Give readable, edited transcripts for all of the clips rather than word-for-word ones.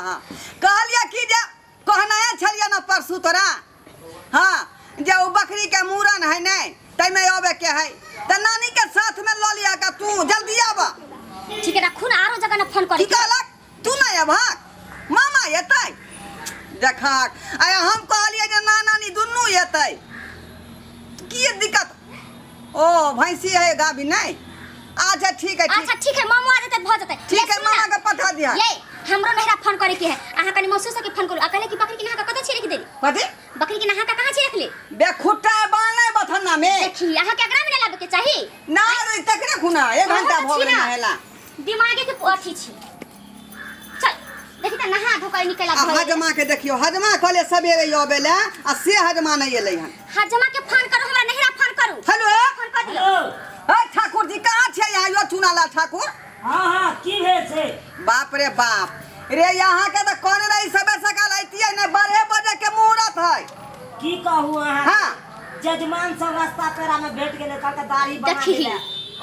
हाँ कहलिया कि जे कहनाया छलिया ना परसू तोरा हाँ जे वो बकरी के मूरन है नहीं तै में आवे के है त नानी के साथ में ल लिया का तू जल्दी आवा ठीक है रखू ना आरो जगह ना फोन कर की कहलक तू नहीं आबा मामा एतै देखा आया हम कहलिए जे ना नानी दुनू एतै की दिक्कत ओ भैंसी है गाभी नहीं अच्छा ठीक है अच्छा ठीक है मामू आ जते भ जते ठीक है मामा के पठा दिया ये हमरो नहरा फोन करे के है आहा कनी मौसी से के फोन करू अकेले की बकरी के नहा का कत छी रख देली कथि बकरी के नहा का कहां छी रख ले बे खुट्टा बांधले बथन्ना में देखी आहा के अगरा में ना लाबे के चाही ना रे तकरे खुना 1 घंटा भ गेल नहेला दिमागे के अथी छी चल देखी त नहा धोका निकला हजमा के देखियो हजमा कहले सबेरे आबेले आ से हजमा नहीं एलै हन हजमा के फोन करू हमरा नहरा फोन करू हेलो फोन कर दियो हे ठाकुर जी कहां छे यहाँ यो चुनाला ठाकुर हां की भेल से बाप रे बाप रे यहाँ के त कोन रही सबे सकाल आइतिए ने 12 बजे के मुहूर्त है की कहू अहाँ हां जजमान सब रास्ता पेरा में भेट गेले का दाढ़ी बना देखी दिले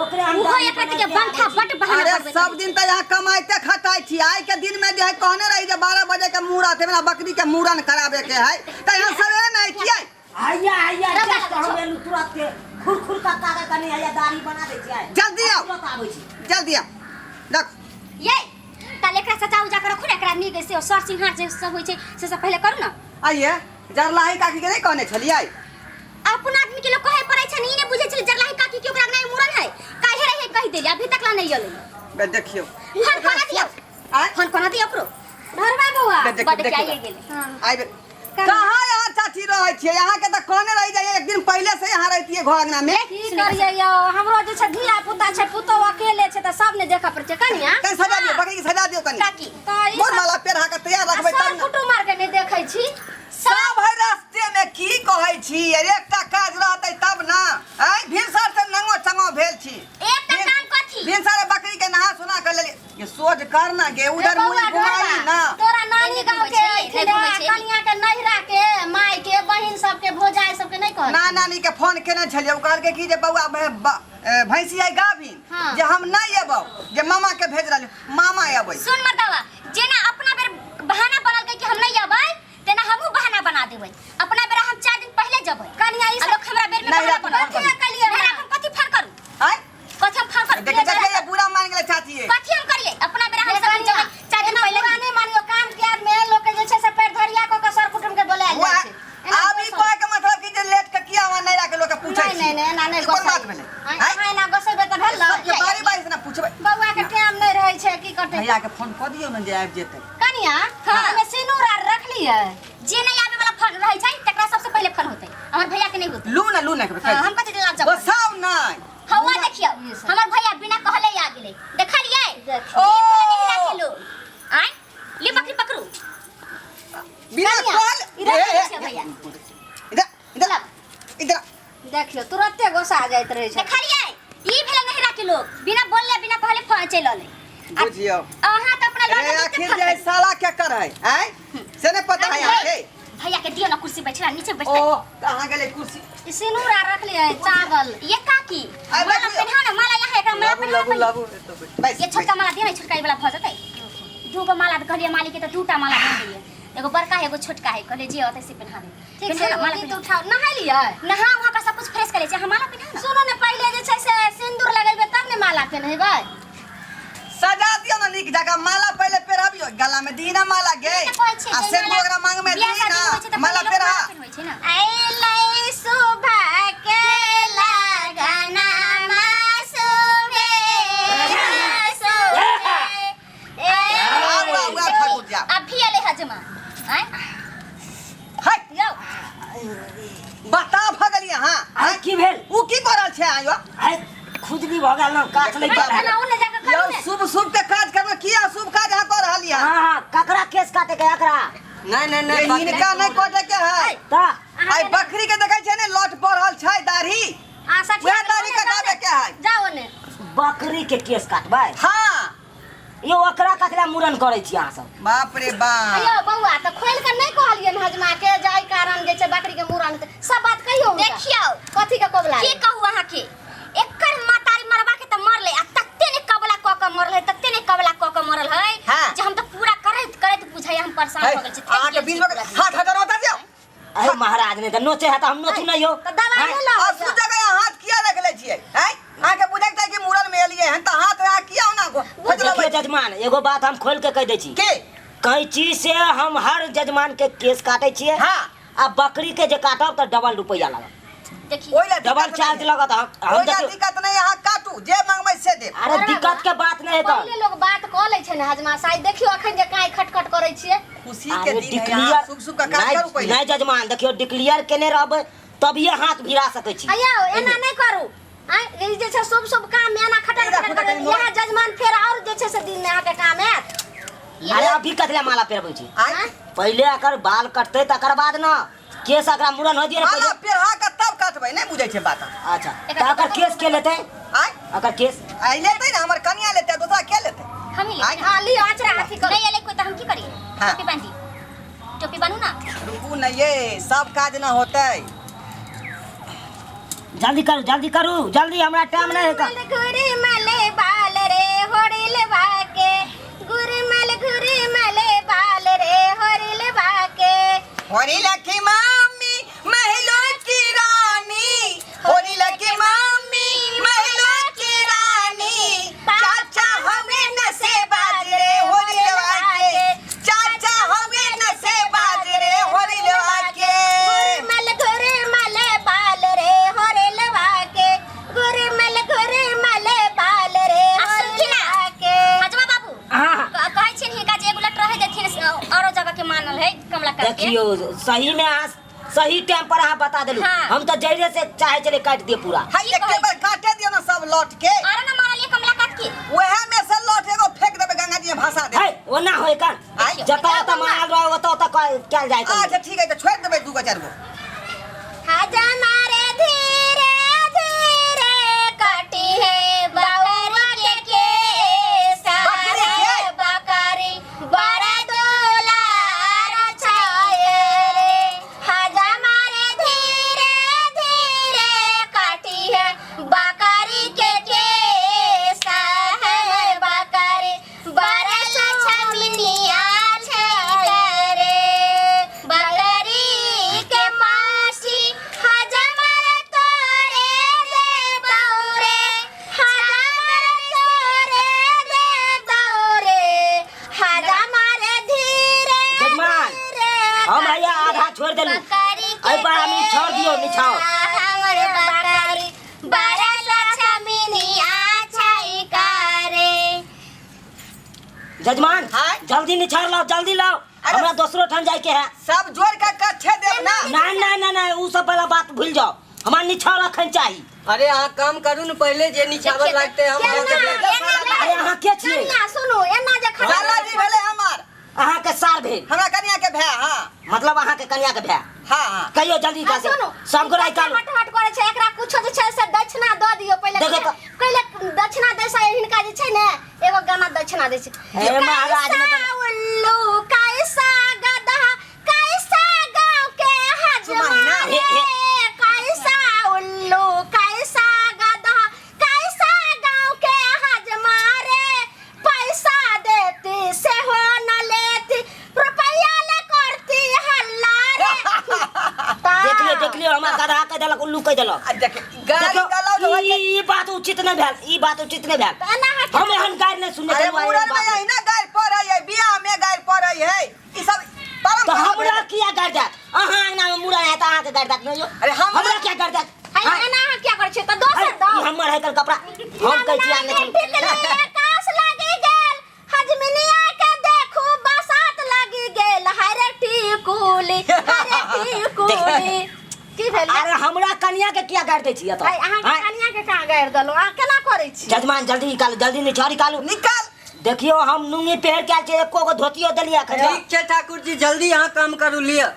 ओकरे हम वो एक के बंठा बट बहाना अरे करबे सब दिन त यहाँ कमाइते खटाई छी आई के दिन में जे है कहने रही जे 12 बजे के मुहूर्त है मेरा बकरी के मूरन करावे के है त यहाँ सबे नहीं किए आइया रगा जस्ट लगो। हम एलु तुरंत के खुर का कागज कनी आइया दाढ़ी बना दे छियै जल्दी आओ तुरंत आबै छी जल्दी आओ देख ये ताले एकरा सचा उजा कर रखू एकरा नीक से सर सिंहार जे सब होय छै से सब पहले करू ना आइए जरलाही काकी के नहीं कहने छलिए अपन आदमी के लोग कहे पड़ै छै ई ने बुझे छै जरलाही काकी के ओकरा नहीं मुरन है काहे रहे कह देली अभी तक ला नहीं एलै बे देखियो फोन करा दियो आय फोन करा दियो ओकरो धरवा बउआ देखियो, बड़ के देखियो। आइए गेले हां आइबे कहाँ यहाँ चाची रहे छियै यहाँ के त कहने रही जाइए एक दिन पहले से यहाँ रहती घर अंगना में की करिए यो हमरो जे छै धिया पुता छै पुतो अकेले छै त सब ने देखा पर छै कनिया कहीं सजा दियो बकरी के सजा दियो कनी काकी त ई मोर माला पेड़ के तैयार रखबै सब तब न कुटुम मार के नहीं देखै छी सब है रास्ते में की कहै छी एकटा काज रहतै तब ना आई भिनसर से नंगो चंगो भेल छी एकटा काम कथी भिनसर बकरी के नहा सुना कर लेली ये सोच करना गे उधर मुई घुमाई ना तोरा नानी गांव के नहीं घुमै छै। कनिया के नहिरा के माई के बहिन सब के भोजाई सब के नहीं कहै ना नानी के फोन केने छलिए ओ कहलकै कि जे बौआ भैंसी आई गाभिन हाँ। जे हम नहीं एबौ जे मामा के भेज रहलियो मामा एबै सुन मर्दावा जेना अपना बेर बहाना बनल के कि हम नहीं आबै तेना हमहू बहाना बना देबै अपना बेर हम 4 दिन पहले जबै कनिया ई लोग हमरा बेर में नहीं, बहाना नहीं, बनल नहीं, कथि कलिए हमरा कथि फोन करू आई कथि हम फोन करू देखे देखे ये पूरा मान गेले चाची ये कथि हम करिए अपना बेर हम सब जबै 4 दिन पहले पुराने मानियो काम के में लोग के जे छै से पैर धरिया को सर कुटुम के बोलायल जाइ छै अभी कोई के मतलब कि जे लेट के किया हुआ नहीं रखे लोग के पूछै छी नहीं ना नहीं कोन बात भेलै आइ ना गोसेबे त भेल ये बारी बारी से ना पूछबै बउआ के टाइम नहीं रहै छै की करते भैया के फोन क दियो न जे आबि जेतै कनिया हमें सिनूर आर रख लिया जे नहीं आवे वाला फोन रहै छै तकरा सबसे पहले फोन होतै हमर भैया के नहीं होतै लू ना के हम कथि लाग जब गोसाव नहीं हवा देखियो हमर भैया बिना कहले आ गेलै देखलिए ओ किलो आय ले बकरी पकड़ू बिना कॉल इधर भैया इधर इधर इधर देखियो तुरंते गोसा जाइत रहे छै देखलिए ई भेल नहिरा के लोग बिना बोलले बिना कहले फोन चलले बुझियो अहाँ त अपना अरे लड़का आखिर जे साला क्या कर है हैं से नहीं पता है आके भैया के दियो ना कुर्सी बैठला नीचे ओ बैठ कहां गेले कुर्सी ई सिनूर आर रख लिया चावल ये काकी अरे माला पहना ना माला यहाँ एकरा माला पहना लाबू बस ये छोटका माला दियो ना छोटका वाला भ जतै दूगो माला त कहलिए मालिक के त दूटा माला दे दिए एगो बड़का है एगो छोटका है कहले जे होतै से पहना दे ठीक छै माला तो उठा नहा लिया नहा वहां का सब कुछ फ्रेश करे छै हम माला पहना ना सुनो ने पहले जे छै से सिंदूर लगेबे तब ने माला पहनेबै सजा दियो ना निक जगह माला पहले पहराबियो गला में दीना माला गे आ से ओकरा मांग में दीना माला पहरा आई लाई सुबह के लगना आवा ठाकुर जा अभी आले हजमा आय हट यो बता भगलिया हां आ की भेल उ की करल छै आयो है खुजली भ गेल न काट ले ना उन्ने जाके यो करू ने शुभ शुभ के काज करना किया शुभ काज हा कर रहलिया हां ककरा केस काटे के एकरा नहीं इनका नहीं कोटे के है ता आई बकरी के देखै छै ने लट पड़ल छै दाढ़ी आ सच वह दाढ़ी कटावे के है जाओ ने बकरी के केस काटबै हां यो ओकरा ककरा मुरन करै छी अहाँ सब बाप रे बाप अयो बउआ त खोल के नहीं कहलियन हजमा के जाय कारण जे छै बकरी के मुरन सब बात कहियो देखियो कथि के कोबला की कहू अहाँ के एकर मातारी मरबा के त मरले आ तत्ते ने कबला क के मरल है तत्ते ने कबला क के मरल है हाँ। जे हम त पूरा करैत करैत बुझ बीच में हाथ हटा होता दियो अरे महाराज ने तो नोचे है तो हम नोचू नहीं हो तो दवा हैं? लो और सु जगह हाथ किया रख ले छिए हैं आके बुझाई कि मूरन में एलिए हैं त हाथ रहा किया ना को देखिए जजमान एगो बात हम खोल के कह दै छी के कैंची से हम हर जजमान के केस काटे छिए हां आ बकरी के जे काटब तो डबल रुपया लागत देखिए ओइला डबल चार्ज लगत हम ओइला देखियो दिक्कत नहीं यहाँ काटू जे मांगबै से दे अरे दिक्कत के बात नहीं है तो पहिले लोग बात क लै छै ने हजमा साहब देखियो अखन जे काहे खटखट करै छियै खुशी के अरे दिन है डिक्लियर यहाँ सुख सुख का काज करू पहले नहीं जजमान देखियो डिक्लियर केने रहबै तभिए हाथ भिड़ा सकै छी अयो एना नहीं करू ई जे छै शुभ शुभ काम में एना खटखट खटखट करै यहाँ जजमान फेर और जे छै से दिन में आके काम हैत अरे अभी कतले माला पेरबै छी आय पहले अकर बाल कटते तकर बाद न केस अकरा मुरन हो दिए माला पहले पेरहा के तब काटबै नहीं बुझै छै बात अच्छा तो अकर केस के लेते आय अकर केस आई लेते ना हमर कन्या लेते दूसरा के लेते हम ही आय हाली आचरा हाथी करो नहीं ले कोई तो हम की करिए हाँ। टोपी बांधी टोपी बांधू ना रुकू नहीं ये सब काज ना होते जल्दी करू जल्दी हमरा टाइम नहीं है का गुरी मले बाल रे होड़िल बाके गुरी मले बाल रे होड़िल बाके होरी लकी मम्मी महिला की रानी होरी लकी मम्मी महिला की रानी चाचा हमें नसे बाजरे होरी लवाके चाचा हमें नसे बाजरे होरी लवाके गुरी मले बाल रे होड़िल बाके गुरी मले बाल रे होड़िल बाके हजमा बाबू हां कहै छिन हिनका जे एगो लट रहे देथिन औरो जगह के मानल है कमला करके देखियो सही में आज सही टाइम पर आप बता देलू हाँ। हम तो जैसे से चाहे चले काट दिए पूरा हाय एक बार काटे दियो ना सब लौट के अरे ना मानल ये कमला काट की वह में से लौट एगो फेंक देबे गंगा जी में भाषा दे है वो ना होए का आय। जता जता माल रहो तो क्या जाए अच्छा ठीक है तो छोड़ देबे दू गो चार गो हजा मारे धीरे धीरे काटी है बकरी के सारे बकरी बड़ा दुलार छाए रे हजा मारे धीरे धीरे काटी है बकरी के सारे बकरी बड़ा छछमिनिया छाए रे बकरी के मासी हजमर तोरे दे दौरे हजमर तोरे दे दौरे हजमर धीरे जजमान हम आया आधा छोड़ देलू आई बार हम छोड़ दियो निछाओ हमर बकरी बड़ा छछमिनिया छाई करे जजमान हाँ? जल्दी निछाड़ लाओ जल्दी लाओ अरे- हमरा दूसरो ठान जाए के है सब जोड़ के कच्छे देब ना नहीं वो सब वाला बात भूल जाओ हमारा निछाड़ रखन चाहिए अरे यहाँ काम करू न पहले जे निछावर लागते हम केना? होके दे- अरे अहाँ के छिए कन्या सुनो एना जे खड़ा साला जी भेले हमर अहाँ के सार भेल हमरा कन्या के भै हां मतलब अहाँ के कन्या के भाई हां हां कहियो जल्दी हाँ, का सुनो सब को राय कालू हट हट करे छै एकरा कुछो जे छै से दक्षिणा द दियो पहिले देखो तो। पहिले दक्षिणा दे से हिनका जे छै ने एगो गाना दक्षिणा दे छै हे महाराज ने तो- उल्लू कैसा गधा कैसा गांव के हजमा हे, हे। कैसा उल्लू कैसा गधा कैसा गांव के हजमा रे पैसा देती से हो न लेती रुपया ले करती हल्ला रे देख लियो हमारा गधा कह देलक उल्लू कह देलक आ देख गाली गलौ जो है ई बात उचित नहीं भेल ई बात उचित नहीं भेल एना हट हम एहन गाय नहीं सुनने अरे के लिए मूरन में यही ना गाय पड़ै है बियाह में गाय पड़ै है ई सब तो परम हमरा किया कर जात अहाँ अंगना में मुड़ा है तो अहाँ के कर जात नहीं हो अरे हमरा क्या कर जात है एना क्या करे छै त दोसर दो ई हमर है कल कपड़ा हम कह छी आने आकाश लागी गेल हजमिनिया के देखू बसात लागी गेल हरे टिकुली हरे टिकुली की भेल अरे हमरा कन्या के किया कर दै छी तो भाई अहाँ के कन्या के कहां गाड़ दलो आ केना करे छी जजमान जल्दी निकाल जल्दी निछाड़ी निकालू निकाल देखियो हम नुंगी पहन के आल छी एको गो धोतियो देलिया खजा ठीक छै ठाकुर जी जल्दी यहाँ काम करू लिया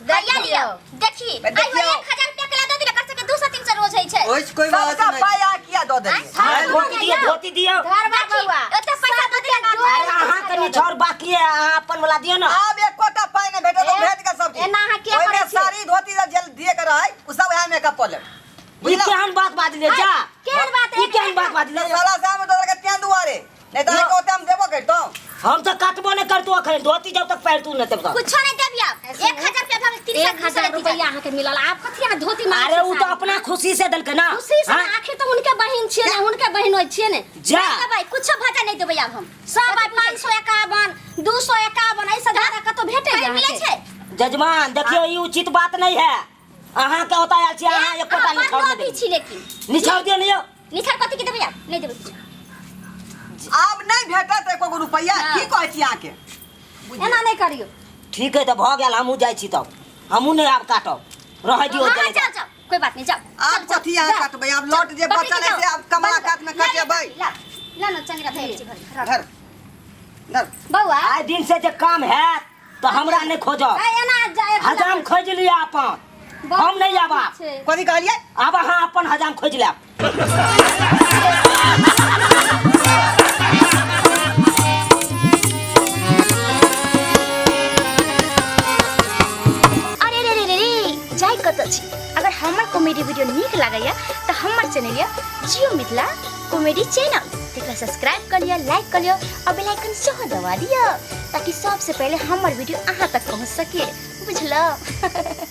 दैया लियो देखी आई देखियो। वो 1000 रुपया के ला दो दिले कर सके 200-300 रोज है छै ओइस कोई बात सबका नहीं पाया किया दो दे हाँ, धोती दियो घरवा बउआ ओते पैसा दो दिले ना अरे अहाँ कनी छोड़ बाकी है अहाँ अपन वाला दियो ना अब एक कोटा पाई ने भेटे तो भेज के सब चीज एना अहाँ क्या ओइमे करै छी? साड़ी धोती सब जल दिए के रहै उ सब यहां में कपल ई केहन बात बात ले जा केहन बात है? ई केहन बात बात ले जा साला साहब तो के तें दुआरे नहीं तो को हम देबो करतो हम तो काटबो नहीं करतू अखन धोती जब तक पैर तू न तब तक कुछ नहीं देबिया 1000 रुपया भाग 1000 रुपया यहाँ के मिलल आप कथी यहाँ धोती मार अरे उ तो अपना खुशी से दल के ना खुशी से हाँ? आखिर तो उनके बहन छिए ने उनके बहन होय छिए ने जा भाई कुछ भाजा नहीं देबै अब हम सब 551 251 ऐसा ज्यादा कतो भेटे कहीं यहाँ मिले के छै जजमान देखियो ई उचित बात नहीं है अहाँ के होता आयल छी अहाँ एक पता नहीं छोड़ भी दे छी लेकिन निछाड़ दियो नहीं निछाड़ कथी के देबै अब नहीं देबै कुछ आब नहीं भेटत एको रुपया की कहै छी अहाँ के एना नहीं करियो ठीक है तो भ गेल हमहू जाय छी तब हमहू नहीं आब काटब रह दियो हाँ, चले जाओ जाओ कोई बात नहीं जाओ आब कथी अहाँ काटबै आब लौट जे बचल है से आब कमला काट में कटेबै ला ना चंगरा भेल छी घर धर धर बौआ आइ दिन से जे काम है तो हमरा नहीं खोजब एना जाए हजाम खोज लिया अपन हम नहीं आबा कथी कहलियै अब अहाँ अपन हजाम खोज लेब अरे रे रे रे रे जाय कत छी अगर हमर कॉमेडी वीडियो नीक लागैया तो हमर चैनल या जियो मिथिला कॉमेडी चैनल तेकरा सब्सक्राइब कर लिया लाइक कर लिया और बेल आइकन सेहो दबा दिया ताकि सबसे पहले हमर वीडियो अहाँ तक पहुंच सके बुझलो